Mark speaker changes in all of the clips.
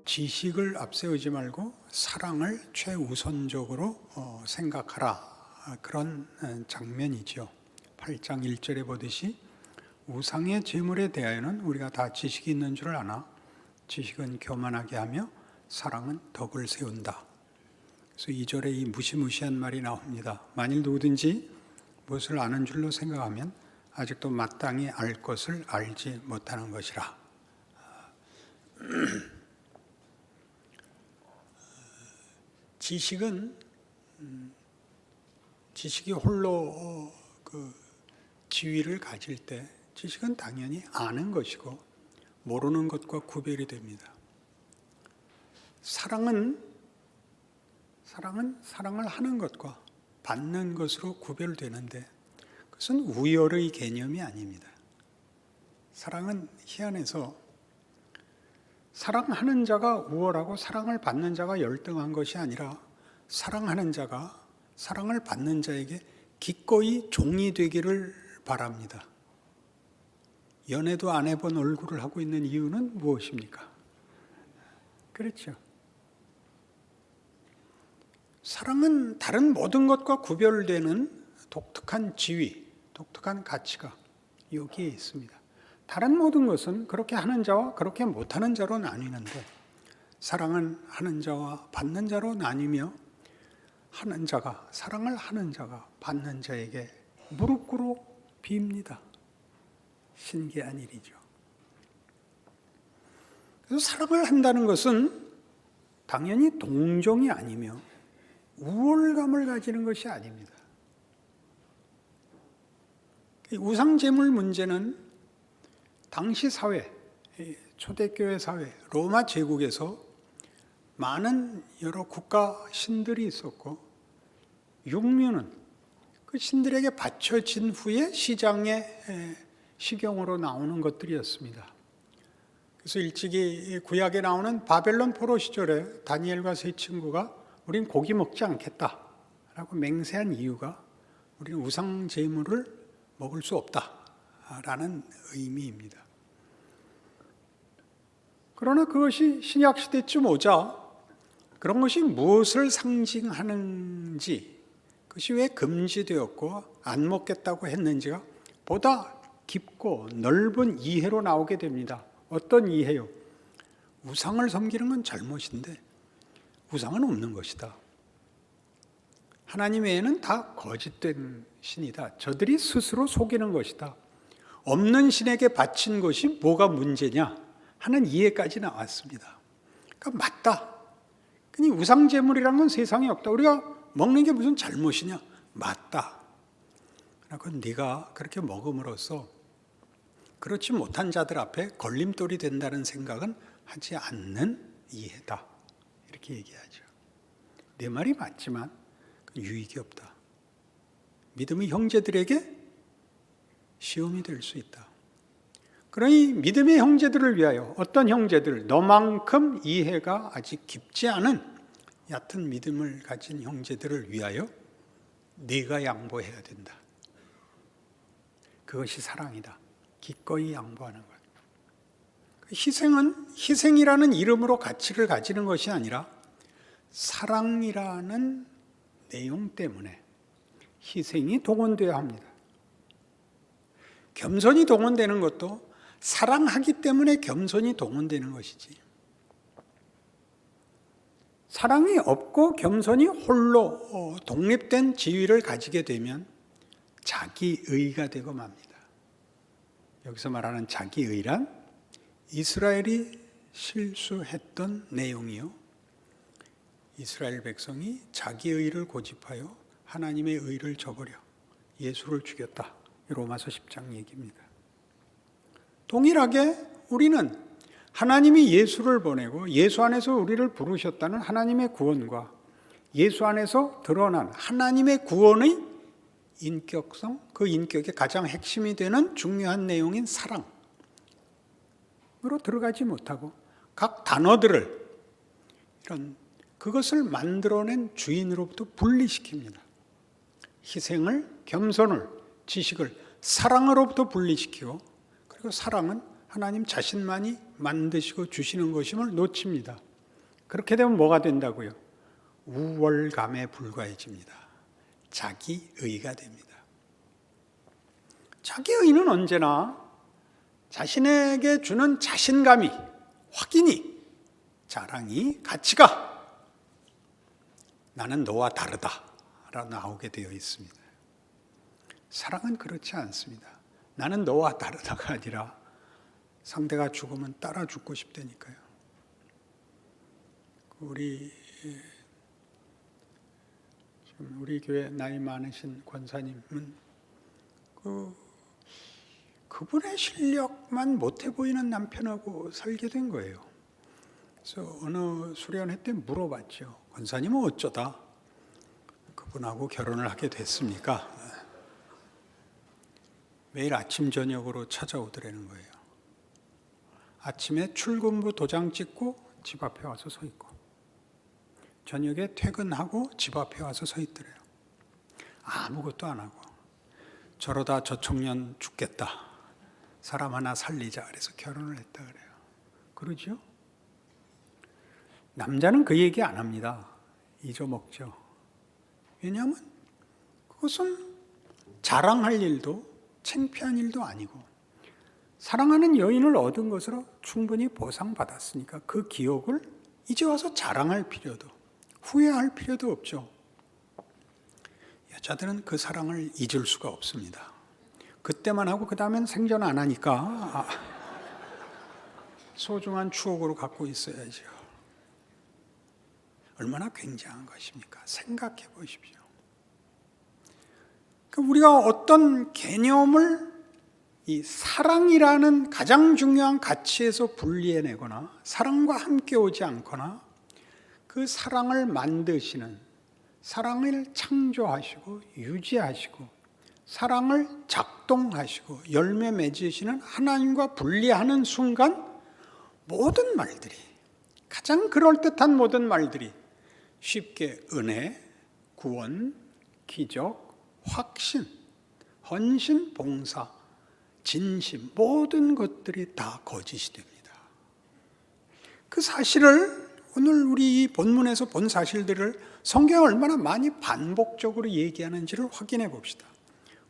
Speaker 1: 지식을 앞세우지 말고 사랑을 최우선적으로 생각하라. 그런 장면이죠. 8장 1절에 보듯이 우상의 제물에 대하여는 우리가 다 지식이 있는 줄 아나 지식은 교만하게 하며 사랑은 덕을 세운다. 그래서 2절에 이 무시무시한 말이 나옵니다. 만일 누구든지 무엇을 아는 줄로 생각하면 아직도 마땅히 알 것을 알지 못하는 것이라. 지식이 홀로 지위를 가질 때 지식은 당연히 아는 것이고 모르는 것과 구별이 됩니다. 사랑은 사랑을 하는 것과 받는 것으로 구별되는데 그것은 우열의 개념이 아닙니다. 사랑은 희한해서 사랑하는 자가 우월하고 사랑을 받는 자가 열등한 것이 아니라 사랑하는 자가 사랑을 받는 자에게 기꺼이 종이 되기를 바랍니다. 연애도 안 해본 얼굴을 하고 있는 이유는 무엇입니까? 그렇죠. 사랑은 다른 모든 것과 구별되는 독특한 지위, 독특한 가치가 여기에 있습니다. 다른 모든 것은 그렇게 하는 자와 그렇게 못하는 자로 나뉘는데 사랑은 하는 자와 받는 자로 나뉘며 사랑을 하는 자가 받는 자에게 무릎 꿇어 빕니다. 신기한 일이죠. 그래서 사랑을 한다는 것은 당연히 동정이 아니며 우월감을 가지는 것이 아닙니다. 우상제물 문제는 당시 사회, 초대교회 사회, 로마 제국에서 많은 여러 국가 신들이 있었고 육류는 그 신들에게 바쳐진 후에 시장에 식용으로 나오는 것들이었습니다. 그래서 일찍이 구약에 나오는 바벨론 포로 시절에 다니엘과 세 친구가 우린 고기 먹지 않겠다라고 맹세한 이유가 우리는 우상 제물을 먹을 수 없다라는 의미입니다. 그러나 그것이 신약 시대쯤 오자 그런 것이 무엇을 상징하는지, 그것이 왜 금지되었고 안 먹겠다고 했는지가 보다 깊고 넓은 이해로 나오게 됩니다. 어떤 이해요? 우상을 섬기는 건 잘못인데 우상은 없는 것이다. 하나님 외에는 다 거짓된 신이다. 저들이 스스로 속이는 것이다. 없는 신에게 바친 것이 뭐가 문제냐 하는 이해까지 나왔습니다. 그러니까 맞다. 그니 우상 제물이란 건 세상에 없다. 우리가 먹는 게 무슨 잘못이냐? 맞다. 그건 네가 그렇게 먹음으로써 그렇지 못한 자들 앞에 걸림돌이 된다는 생각은 하지 않는 이해다. 이렇게 얘기하죠. 내 말이 맞지만 유익이 없다. 믿음의 형제들에게 시험이 될 수 있다. 그러니 믿음의 형제들을 위하여, 어떤 형제들, 너만큼 이해가 아직 깊지 않은 얕은 믿음을 가진 형제들을 위하여 네가 양보해야 된다. 그것이 사랑이다. 기꺼이 양보하는 것. 희생은 희생이라는 이름으로 가치를 가지는 것이 아니라 사랑이라는 내용 때문에 희생이 동원되어야 합니다. 겸손이 동원되는 것도 사랑하기 때문에 겸손이 동원되는 것이지, 사랑이 없고 겸손이 홀로 독립된 지위를 가지게 되면 자기의가 되고 맙니다. 여기서 말하는 자기의란 이스라엘이 실수했던 내용이요, 이스라엘 백성이 자기의를 고집하여 하나님의 의를 저버려 예수를 죽였다. 로마서 10장 얘기입니다. 동일하게 우리는 하나님이 예수를 보내고 예수 안에서 우리를 부르셨다는 하나님의 구원과 예수 안에서 드러난 하나님의 구원의 인격성, 그 인격의 가장 핵심이 되는 중요한 내용인 사랑으로 들어가지 못하고 각 단어들을 그것을 만들어낸 주인으로부터 분리시킵니다. 희생을, 겸손을, 지식을 사랑으로부터 분리시키고, 그리고 사랑은 하나님 자신만이 만드시고 주시는 것임을 놓칩니다. 그렇게 되면 뭐가 된다고요? 우월감에 불과해집니다. 자기의가 됩니다. 자기의는 언제나 자신에게 주는 자신감이, 확인이, 자랑이, 가치가 나는 너와 다르다 라고 나오게 되어 있습니다. 사랑은 그렇지 않습니다. 나는 너와 다르다가 아니라 상대가 죽으면 따라 죽고 싶다니까요. 우리 교회 나이 많으신 권사님은 그분의 실력만 못해 보이는 남편하고 살게 된 거예요. 그래서 어느 수련회 때 물어봤죠. 권사님은 어쩌다 그분하고 결혼을 하게 됐습니까? 매일 아침 저녁으로 찾아오더라는 거예요. 아침에 출근부 도장 찍고 집 앞에 와서 서 있고, 저녁에 퇴근하고 집 앞에 와서 서 있더래요. 아무것도 안 하고. 저러다 저 청년 죽겠다, 사람 하나 살리자 그래서 결혼을 했다 그래요. 그러죠? 남자는 그 얘기 안 합니다. 잊어먹죠. 왜냐하면 그것은 자랑할 일도 창피한 일도 아니고, 사랑하는 여인을 얻은 것으로 충분히 보상받았으니까 그 기억을 이제 와서 자랑할 필요도, 후회할 필요도 없죠. 여자들은 그 사랑을 잊을 수가 없습니다. 그때만 하고 그 다음엔 생전 안 하니까 소중한 추억으로 갖고 있어야죠. 얼마나 굉장한 것입니까? 생각해 보십시오. 우리가 어떤 개념을 이 사랑이라는 가장 중요한 가치에서 분리해내거나 사랑과 함께 오지 않거나, 그 사랑을 만드시는, 사랑을 창조하시고 유지하시고 사랑을 작동하시고 열매 맺으시는 하나님과 분리하는 순간, 모든 말들이, 가장 그럴듯한 모든 말들이 쉽게 은혜, 구원, 기적, 확신, 헌신, 봉사, 진심, 모든 것들이 다 거짓이 됩니다. 그 사실을 오늘 우리 이 본문에서 본 사실들을 성경이 얼마나 많이 반복적으로 얘기하는지를 확인해 봅시다.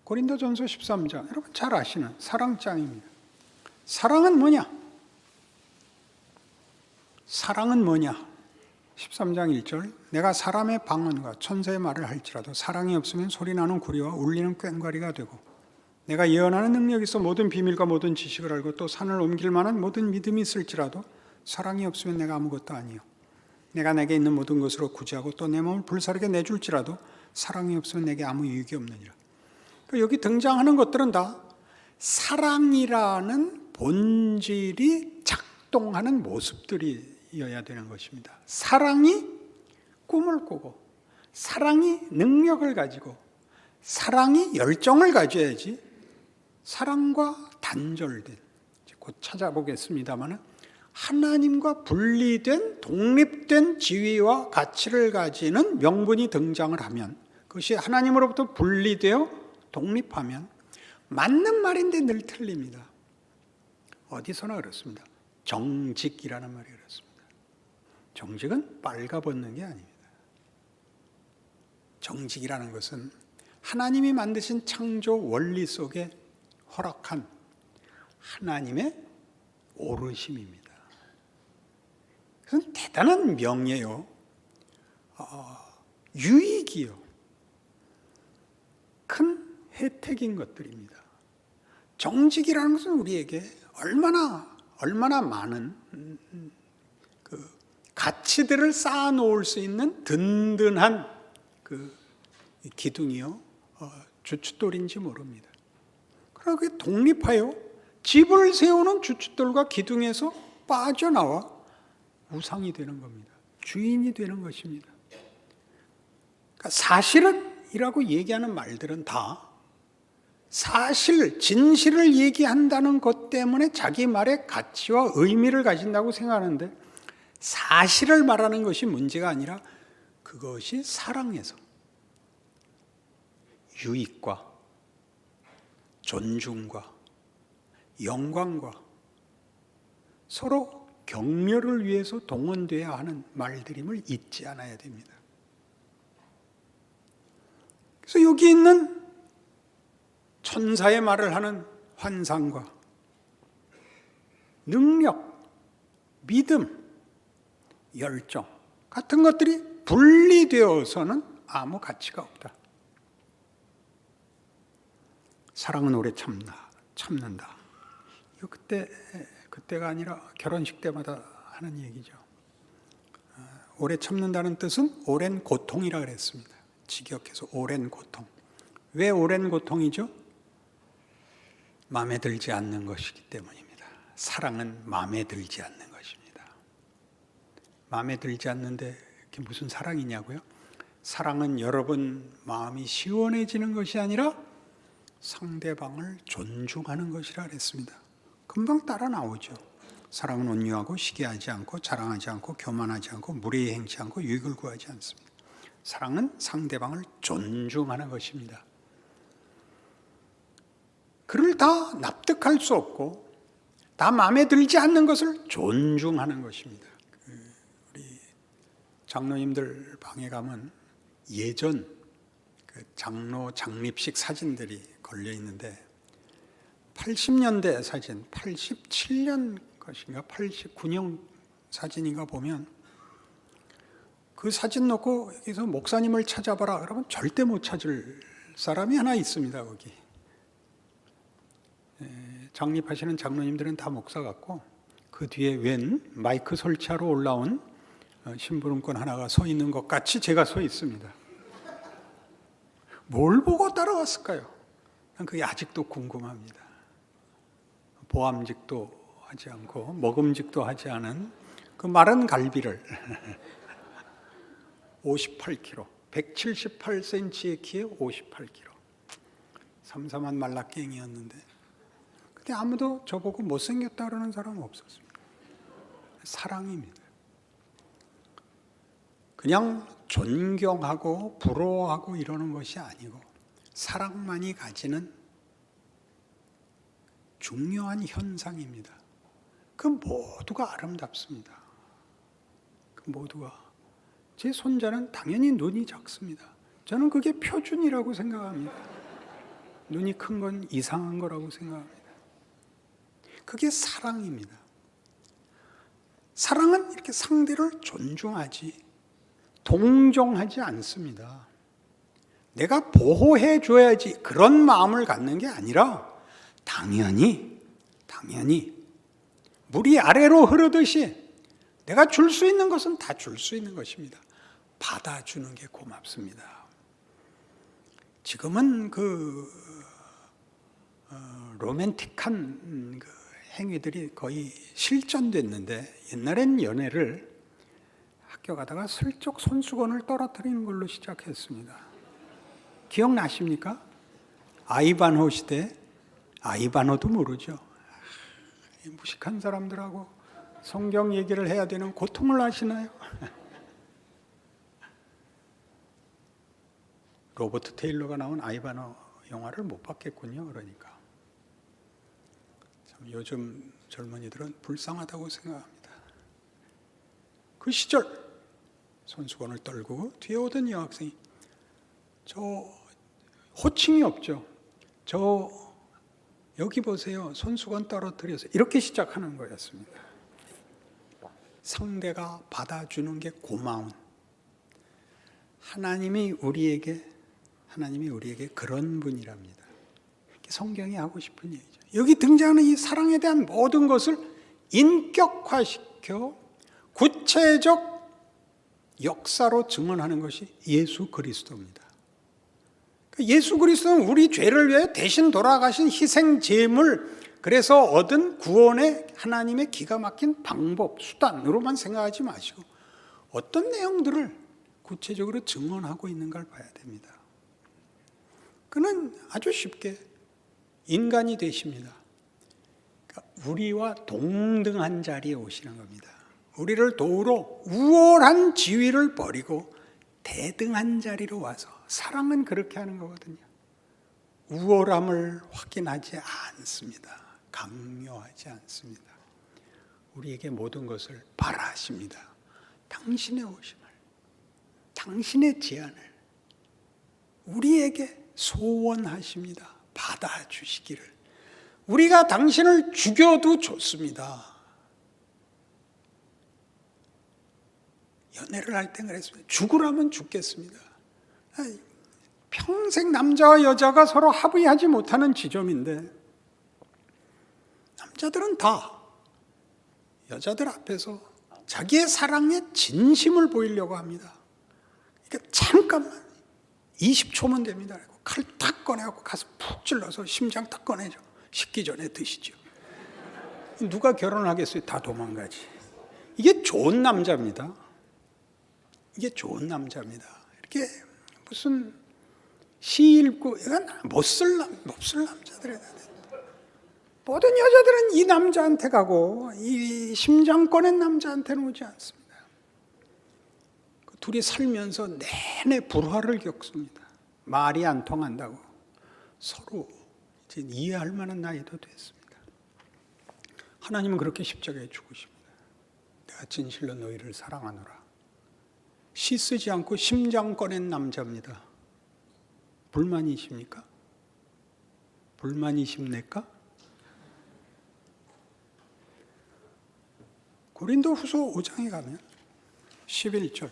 Speaker 1: 고린도전서 13장, 여러분 잘 아시는 사랑장입니다. 사랑은 뭐냐? 사랑은 뭐냐? 13장 1절, 내가 사람의 방언과 천사의 말을 할지라도 사랑이 없으면 소리나는 구리와 울리는 꽹과리가 되고, 내가 예언하는 능력이 있어 모든 비밀과 모든 지식을 알고 또 산을 옮길 만한 모든 믿음이 있을지라도 사랑이 없으면 내가 아무것도 아니요, 내가 내게 있는 모든 것으로 구제하고 또 내 몸을 불사르게 내줄지라도 사랑이 없으면 내게 아무 유익이 없느니라. 여기 등장하는 것들은 다 사랑이라는 본질이 작동하는 모습들이어야 되는 것입니다. 사랑이 꿈을 꾸고, 사랑이 능력을 가지고, 사랑이 열정을 가져야지, 사랑과 단절된, 곧 찾아보겠습니다만, 하나님과 분리된 독립된 지위와 가치를 가지는 명분이 등장을 하면, 그것이 하나님으로부터 분리되어 독립하면 맞는 말인데 늘 틀립니다. 어디서나 그렇습니다. 정직이라는 말이 그렇습니다. 정직은 빨가벗는 게 아닙니다. 정직이라는 것은 하나님이 만드신 창조 원리 속에 허락한 하나님의 오르심입니다. 그것은 대단한 명예요, 유익이요, 큰 혜택인 것들입니다. 정직이라는 것은 우리에게 얼마나 많은 그 가치들을 쌓아놓을 수 있는 든든한 그 기둥이요, 주춧돌인지 모릅니다. 그러나 그게 독립하여 집을 세우는 주춧돌과 기둥에서 빠져나와 우상이 되는 겁니다. 주인이 되는 것입니다. 그러니까 사실은이라고 얘기하는 말들은 다 사실, 진실을 얘기한다는 것 때문에 자기 말의 가치와 의미를 가진다고 생각하는데, 사실을 말하는 것이 문제가 아니라 그것이 사랑에서 유익과 존중과 영광과 서로 격려를 위해서 동원돼야 하는 말들임을 잊지 않아야 됩니다. 그래서 여기 있는 천사의 말을 하는 환상과 능력, 믿음, 열정 같은 것들이 분리되어서는 아무 가치가 없다. 사랑은 오래 참는다. 이거 그때가 아니라 결혼식 때마다 하는 얘기죠. 오래 참는다는 뜻은 오랜 고통이라 그랬습니다. 직역해서 오랜 고통. 왜 오랜 고통이죠? 마음에 들지 않는 것이기 때문입니다. 사랑은 마음에 들지 않는 것입니다. 마음에 들지 않는데 그게 무슨 사랑이냐고요? 사랑은 여러분 마음이 시원해지는 것이 아니라 상대방을 존중하는 것이라 그랬습니다. 금방 따라 나오죠. 사랑은 온유하고 시기하지 않고 자랑하지 않고 교만하지 않고 무례히 행치 않고 유익을 구하지 않습니다. 사랑은 상대방을 존중하는 것입니다. 그를 다 납득할 수 없고 다 마음에 들지 않는 것을 존중하는 것입니다. 우리 장로님들 방에 가면 예전 장로 장립식 사진들이 걸려 있는데 80년대 사진, 87년 것인가 89년 사진인가 보면 그 사진 놓고 여기서 목사님을 찾아봐라 그러면 절대 못 찾을 사람이 하나 있습니다. 거기 장립하시는 장로님들은 다 목사 같고 그 뒤에 웬 마이크 설치하러 올라온 심부름꾼 하나가 서 있는 것 같이 제가 서 있습니다. 뭘 보고 따라왔을까요? 그게 아직도 궁금합니다. 보암직도 하지 않고 먹음직도 하지 않은 그 마른 갈비를 58kg, 178cm의 키에 58kg. 삼삼한 말라깽이였는데 근데 아무도 저보고 못생겼다 그러는 사람은 없었습니다. 사랑입니다. 그냥 존경하고 부러워하고 이러는 것이 아니고 사랑만이 가지는 중요한 현상입니다. 그 모두가 아름답습니다. 그 모두가. 제 손자는 당연히 눈이 작습니다. 저는 그게 표준이라고 생각합니다. 눈이 큰 건 이상한 거라고 생각합니다. 그게 사랑입니다. 사랑은 이렇게 상대를 존중하지 동정하지 않습니다. 내가 보호해 줘야지 그런 마음을 갖는 게 아니라 당연히 물이 아래로 흐르듯이 내가 줄 수 있는 것은 다 줄 수 있는 것입니다. 받아주는 게 고맙습니다. 지금은 로맨틱한 행위들이 거의 실전됐는데 옛날엔 연애를 학교 가다가 슬쩍 손수건을 떨어뜨리는 걸로 시작했습니다. 기억나십니까? 아이반호 시대. 아이반호도 모르죠. 무식한 사람들하고 성경 얘기를 해야 되는 고통을 아시나요? 로버트 테일러가 나온 아이반호 영화를 못 봤겠군요. 그러니까 참 요즘 젊은이들은 불쌍하다고 생각합니다. 그 시절 손수건을 떨고 뒤에 오던 여학생이 저 호칭이 없죠. 저 여기 보세요. 손수건 떨어뜨려서 이렇게 시작하는 거였습니다. 상대가 받아주는 게 고마운 하나님이 우리에게 그런 분이랍니다. 성경이 하고 싶은 얘기죠. 여기 등장하는 이 사랑에 대한 모든 것을 인격화시켜 구체적 역사로 증언하는 것이 예수 그리스도입니다. 예수 그리스도는 우리 죄를 위해 대신 돌아가신 희생 제물, 그래서 얻은 구원의 하나님의 기가 막힌 방법, 수단으로만 생각하지 마시고 어떤 내용들을 구체적으로 증언하고 있는가를 봐야 됩니다. 그는 아주 쉽게 인간이 되십니다. 그러니까 우리와 동등한 자리에 오시는 겁니다. 우리를 도우러 우월한 지위를 버리고 대등한 자리로 와서, 사랑은 그렇게 하는 거거든요. 우월함을 확인하지 않습니다. 강요하지 않습니다. 우리에게 모든 것을 바라십니다. 당신의 오심을, 당신의 제안을 우리에게 소원하십니다. 받아주시기를. 우리가 당신을 죽여도 좋습니다. 연애를 할 때 그랬습니다. 죽으라면 죽겠습니다. 평생 남자와 여자가 서로 합의하지 못하는 지점인데 남자들은 다 여자들 앞에서 자기의 사랑에 진심을 보이려고 합니다. 그러니까 잠깐만 20초만 됩니다. 칼 탁 꺼내고 가서 푹 찔러서 심장 탁 꺼내죠. 식기 전에 드시죠. 누가 결혼을 하겠어요? 다 도망가지. 이게 좋은 남자입니다. 이게 좋은 남자입니다. 이렇게 무슨 시 읽고 못쓸 남자들이 모든 여자들은 이 남자한테 가고 이 심장 꺼낸 남자한테는 오지 않습니다. 둘이 살면서 내내 불화를 겪습니다. 말이 안 통한다고 서로 이제 이해할 만한 나이도 됐습니다. 하나님은 그렇게 십자가에 죽으십니다. 내가 진실로 너희를 사랑하노라. 시 쓰지 않고 심장 꺼낸 남자입니다. 불만이십니까? 불만이십니까? 고린도후서 5장에 가면 11절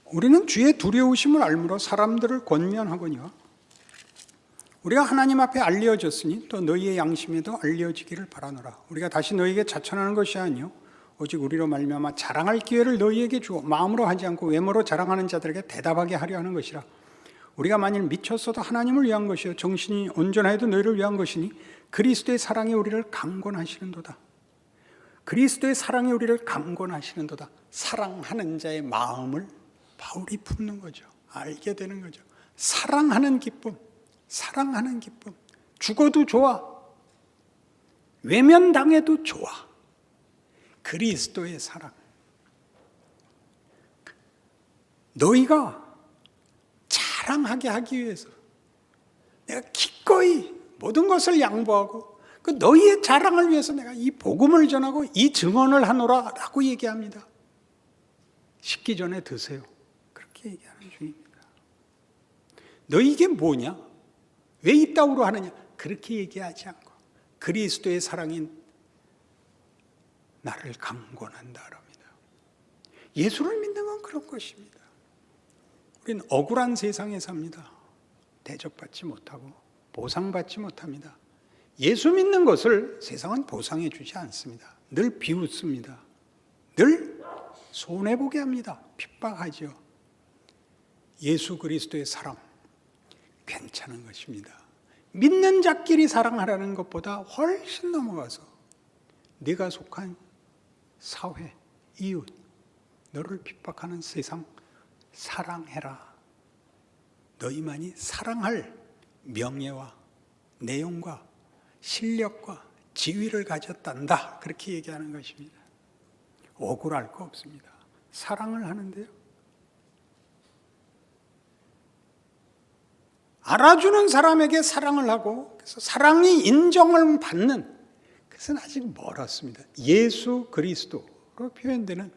Speaker 1: 우리는 주의 두려우심을 알므로 사람들을 권면하거니와 우리가 하나님 앞에 알려졌으니 또 너희의 양심에도 알려지기를 바라노라. 우리가 다시 너희에게 자천하는 것이 아니요 오직 우리로 말미암아 자랑할 기회를 너희에게 주어 마음으로 하지 않고 외모로 자랑하는 자들에게 대답하게 하려 하는 것이라. 우리가 만일 미쳤어도 하나님을 위한 것이요 정신이 온전하여도 너희를 위한 것이니 그리스도의 사랑이 우리를 강권하시는도다. 그리스도의 사랑이 우리를 강권하시는도다. 사랑하는 자의 마음을 바울이 품는 거죠. 알게 되는 거죠. 사랑하는 기쁨, 사랑하는 기쁨. 죽어도 좋아. 외면당해도 좋아. 그리스도의 사랑. 너희가 자랑하게 하기 위해서 내가 기꺼이 모든 것을 양보하고 그 너희의 자랑을 위해서 내가 이 복음을 전하고 이 증언을 하노라 라고 얘기합니다. 식기 전에 드세요. 그렇게 얘기하는 중입니다. 너희 이게 뭐냐? 왜 이따위로 하느냐? 그렇게 얘기하지 않고 그리스도의 사랑인 나를 강권한다 합니다. 예수를 믿는 건 그런 것입니다. 우리는 억울한 세상에 삽니다. 대접받지 못하고 보상받지 못합니다. 예수 믿는 것을 세상은 보상해 주지 않습니다. 늘 비웃습니다. 늘 손해보게 합니다. 핍박하죠. 예수 그리스도의 사랑 괜찮은 것입니다. 믿는 자끼리 사랑하라는 것보다 훨씬 넘어가서 네가 속한 사회, 이웃, 너를 핍박하는 세상 사랑해라. 너희만이 사랑할 명예와 내용과 실력과 지위를 가졌단다. 그렇게 얘기하는 것입니다. 억울할 거 없습니다. 사랑을 하는데요. 알아주는 사람에게 사랑을 하고 그래서 사랑이 인정을 받는 그것은 아직 멀었습니다. 예수 그리스도로 표현되는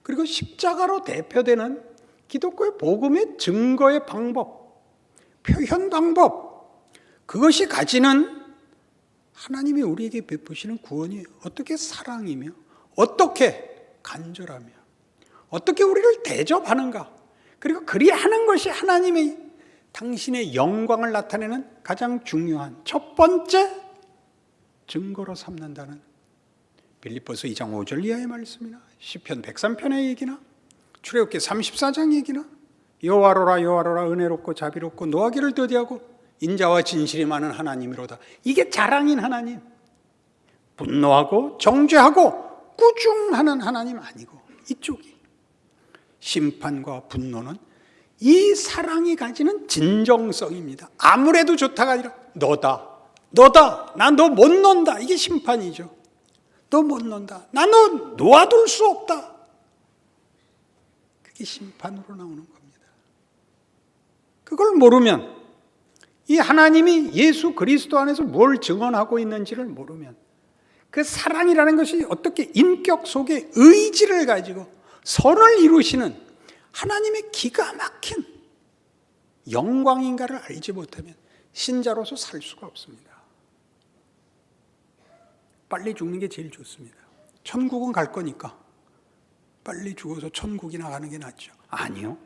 Speaker 1: 그리고 십자가로 대표되는 기독교의 복음의 증거의 방법, 표현 방법 그것이 가지는 하나님이 우리에게 베푸시는 구원이 어떻게 사랑이며 어떻게 간절하며 어떻게 우리를 대접하는가 그리고 그리하는 것이 하나님의 당신의 영광을 나타내는 가장 중요한 첫 번째 증거로 삼는다는 빌립보서 2장 5절 이하의 말씀이나 시편 103편의 얘기나 출애굽기 34장 얘기나 여호와로라 여호와로라 은혜롭고 자비롭고 노하기를 더디하고 인자와 진실이 많은 하나님이로다. 이게 자랑인 하나님. 분노하고 정죄하고 꾸중하는 하나님 아니고 이쪽이 심판과 분노는 이 사랑이 가지는 진정성입니다. 아무래도 좋다가 아니라 너다. 나 너 못 논다. 이게 심판이죠. 너 못 논다. 나 너 놓아둘 수 없다. 그게 심판으로 나오는 겁니다. 그걸 모르면 이 하나님이 예수 그리스도 안에서 뭘 증언하고 있는지를 모르면 그 사랑이라는 것이 어떻게 인격 속에 의지를 가지고 선을 이루시는 하나님의 기가 막힌 영광인가를 알지 못하면 신자로서 살 수가 없습니다. 빨리 죽는 게 제일 좋습니다. 천국은 갈 거니까 빨리 죽어서 천국이나 가는 게 낫죠. 아니요.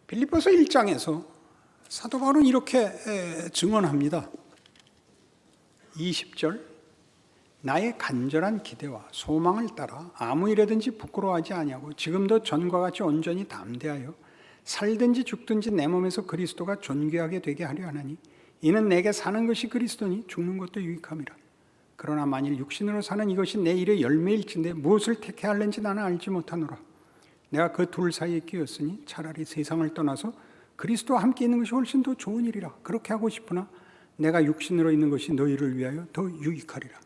Speaker 1: 빌립보서 1장에서 사도 바울은 이렇게 증언합니다. 20절, 나의 간절한 기대와 소망을 따라 아무 일에든지 부끄러워하지 아니하고 지금도 전과 같이 온전히 담대하여 살든지 죽든지 내 몸에서 그리스도가 존귀하게 되게 하려 하나니 이는 내게 사는 것이 그리스도니 죽는 것도 유익함이라. 그러나 만일 육신으로 사는 이것이 내 일의 열매일진데 무엇을 택해야 할는지 나는 알지 못하노라. 내가 그 둘 사이에 끼었으니 차라리 세상을 떠나서 그리스도와 함께 있는 것이 훨씬 더 좋은 일이라. 그렇게 하고 싶으나 내가 육신으로 있는 것이 너희를 위하여 더 유익하리라.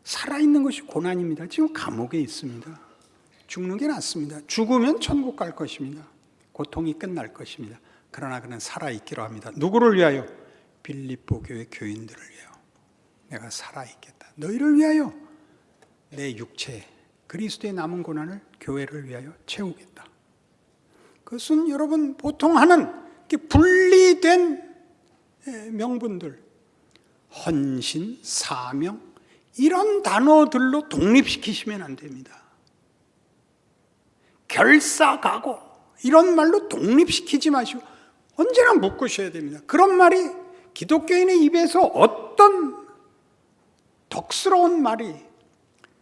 Speaker 1: 살아있는 것이 고난입니다. 지금 감옥에 있습니다. 죽는 게 낫습니다. 죽으면 천국 갈 것입니다. 고통이 끝날 것입니다. 그러나 그는 살아있기로 합니다. 누구를 위하여? 빌립보 교회 교인들을 위하여. 내가 살아있겠다. 너희를 위하여 내 육체 그리스도의 남은 고난을 교회를 위하여 채우겠다. 그것은 여러분 보통 하는 분리된 명분들, 헌신, 사명 이런 단어들로 독립시키시면 안 됩니다. 결사각오 이런 말로 독립시키지 마시고 언제나 묶으셔야 됩니다. 그런 말이 기독교인의 입에서 어떤 덕스러운 말이,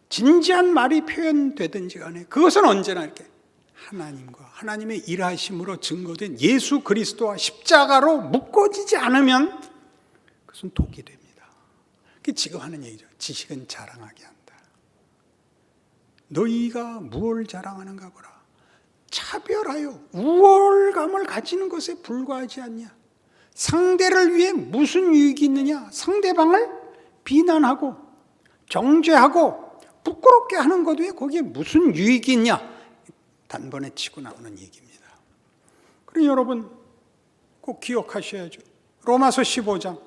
Speaker 1: 진지한 말이 표현되든지 간에 그것은 언제나 이렇게 하나님과 하나님의 일하심으로 증거된 예수 그리스도와 십자가로 묶어지지 않으면 그것은 독이 됩니다. 그게 지금 하는 얘기죠. 지식은 자랑하게 한다. 너희가 무엇을 자랑하는가 보라. 차별하여 우월감을 가지는 것에 불과하지 않냐. 상대를 위해 무슨 유익이 있느냐. 상대방을 비난하고 정죄하고 부끄럽게 하는 것 외에 거기에 무슨 유익이 있냐. 단번에 치고 나오는 얘기입니다. 그럼 여러분 꼭 기억하셔야죠. 로마서 15장,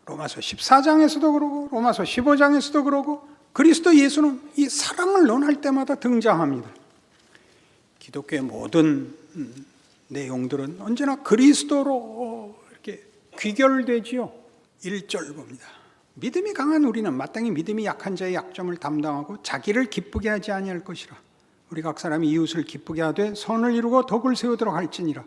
Speaker 1: 로마서 14장에서도 그러고 로마서 15장에서도 그러고 이그리스도 예수는 이 사랑을 논할 때마다 등장합니다. 기독교의 모든 내용들은 언제나 그리스도로 이렇게 귀결되지요. 1절 봅니다. 믿음이 강한 우리는 마땅히 믿음이 약한 자의 약점을 담당하고 자기를 기쁘게 하지 아니할 것이라. 우리 각 사람이 이웃을 기쁘게 하되 선을 이루고 덕을 세우도록 할지니라.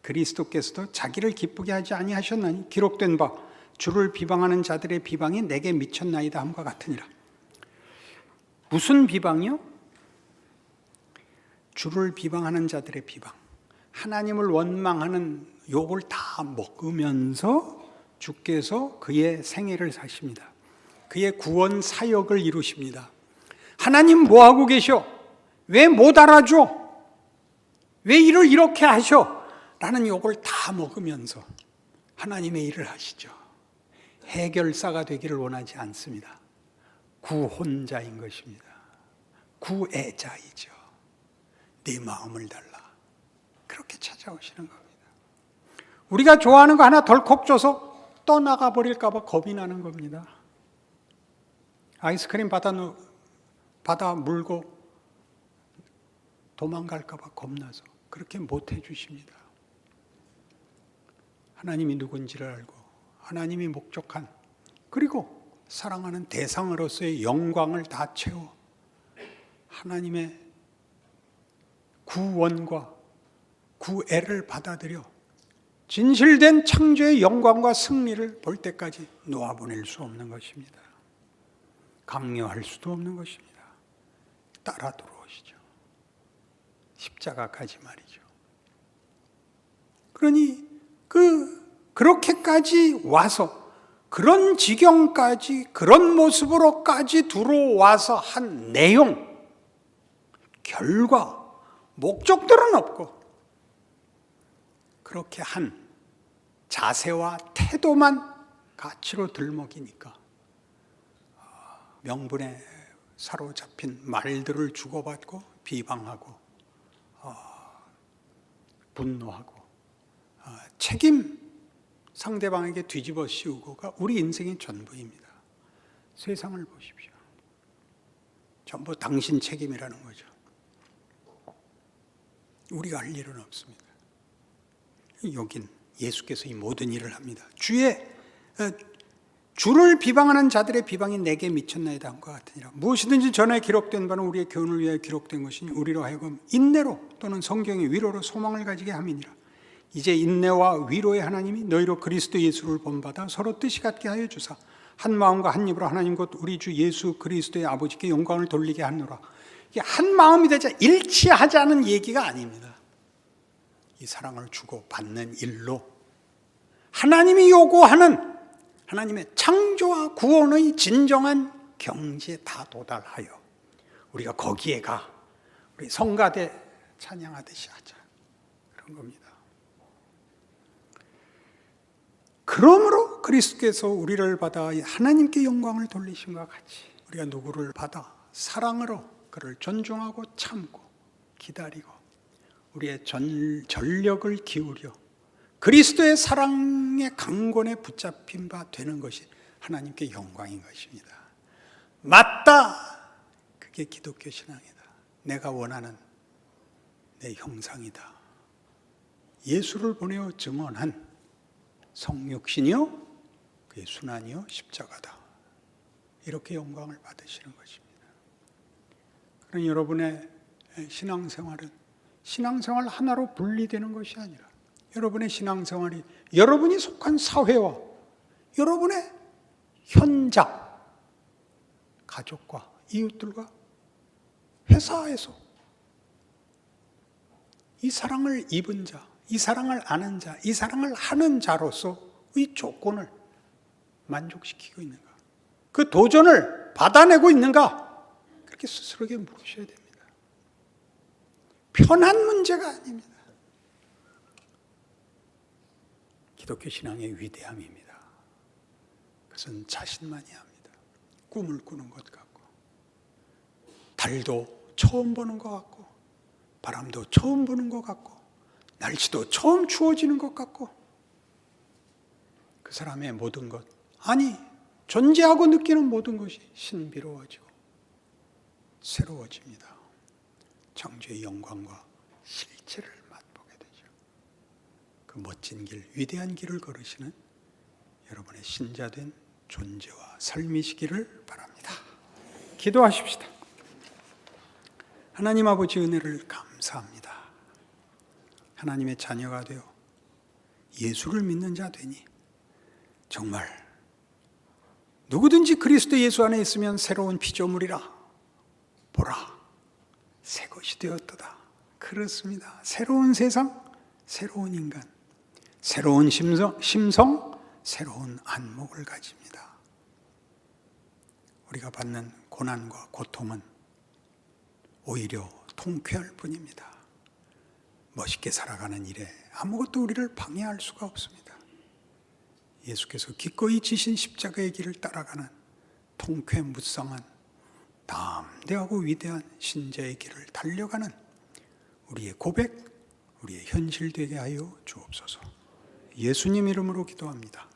Speaker 1: 그리스도께서도 자기를 기쁘게 하지 아니하셨나니 기록된 바 주를 비방하는 자들의 비방이 내게 미쳤나이다 함과 같으니라. 무슨 비방이요? 주를 비방하는 자들의 비방. 하나님을 원망하는 욕을 다 먹으면서 주께서 그의 생애를 사십니다. 그의 구원 사역을 이루십니다. 하나님 뭐하고 계셔? 왜 못 알아줘? 왜 일을 이렇게 하셔? 라는 욕을 다 먹으면서 하나님의 일을 하시죠. 해결사가 되기를 원하지 않습니다. 구혼자인 것입니다. 구애자이죠. 네 마음을 달라. 그렇게 찾아오시는 겁니다. 우리가 좋아하는 거 하나 덜컥 줘서 떠나가 버릴까 봐 겁이 나는 겁니다. 아이스크림 받아 물고 도망갈까 봐 겁나서 그렇게 못 해주십니다. 하나님이 누군지를 알고 하나님이 목적한 그리고 사랑하는 대상으로서의 영광을 다 채워 하나님의 구원과 구애를 받아들여 진실된 창조의 영광과 승리를 볼 때까지 놓아보낼 수 없는 것입니다. 강요할 수도 없는 것입니다. 따라 들어오시죠. 십자가까지 말이죠. 그러니 그렇게까지 와서 그런 지경까지 그런 모습으로까지 들어와서 한 내용, 결과, 목적들은 없고 그렇게 한 자세와 태도만 가치로 들먹이니까 명분에 사로잡힌 말들을 주고받고 비방하고 분노하고 책임 상대방에게 뒤집어 씌우고가 우리 인생의 전부입니다. 세상을 보십시오. 전부 당신 책임이라는 거죠. 우리가 할 일은 없습니다. 여긴 예수께서 이 모든 일을 합니다. 주를 비방하는 자들의 비방이 내게 미쳤나이다 한 것 같으니라. 무엇이든지 전에 기록된 바는 우리의 교훈을 위하여 기록된 것이니 우리로 하여금 인내로 또는 성경의 위로로 소망을 가지게 함이니라. 이제 인내와 위로의 하나님이 너희로 그리스도 예수를 본받아 서로 뜻이 같게 하여 주사 한 마음과 한 입으로 하나님 곧 우리 주 예수 그리스도의 아버지께 영광을 돌리게 하노라. 이게 한 마음이 되자 일치하자는 얘기가 아닙니다. 이 사랑을 주고 받는 일로 하나님이 요구하는 하나님의 창조와 구원의 진정한 경지에 다 도달하여 우리가 거기에 가 우리 성가대 찬양하듯이 하자. 그런 겁니다. 그러므로 그리스도께서 우리를 받아 하나님께 영광을 돌리신 것과 같이 우리가 누구를 받아 사랑으로 그를 존중하고 참고 기다리고 우리의 전력을 기울여 그리스도의 사랑의 강권에 붙잡힌 바 되는 것이 하나님께 영광인 것입니다. 맞다. 그게 기독교 신앙이다. 내가 원하는 내 형상이다. 예수를 보내어 증언한 성육신이요 그의 순환이요 십자가다. 이렇게 영광을 받으시는 것입니다. 그런 여러분의 신앙생활은 신앙생활 하나로 분리되는 것이 아니라 여러분의 신앙생활이 여러분이 속한 사회와 여러분의 현장, 가족과 이웃들과 회사에서 이 사랑을 입은 자, 이 사랑을 아는 자, 이 사랑을 하는 자로서의 조건을 만족시키고 있는가? 그 도전을 받아내고 있는가? 그렇게 스스로에게 물으셔야 됩니다. 편한 문제가 아닙니다. 기독교 신앙의 위대함입니다. 그것은 자신만이 합니다. 꿈을 꾸는 것 같고 달도 처음 보는 것 같고 바람도 처음 부는 것 같고 날씨도 처음 추워지는 것 같고 그 사람의 모든 것 아니 존재하고 느끼는 모든 것이 신비로워지고 새로워집니다. 창조의 영광과 실체를 맛보게 되죠. 그 멋진 길, 위대한 길을 걸으시는 여러분의 신자된 존재와 삶이시기를 바랍니다. 기도하십시다. 하나님 아버지 은혜를 감사합니다. 하나님의 자녀가 되어 예수를 믿는 자 되니 정말 누구든지 그리스도 예수 안에 있으면 새로운 피조물이라. 보라, 새 것이 되었도다. 그렇습니다. 새로운 세상, 새로운 인간, 새로운 심성, 새로운 안목을 가집니다. 우리가 받는 고난과 고통은 오히려 통쾌할 뿐입니다. 멋있게 살아가는 일에 아무것도 우리를 방해할 수가 없습니다. 예수께서 기꺼이 지신 십자가의 길을 따라가는 통쾌무쌍한 담대하고 위대한 신자의 길을 달려가는 우리의 고백, 우리의 현실 되게 하여 주옵소서. 예수님 이름으로 기도합니다.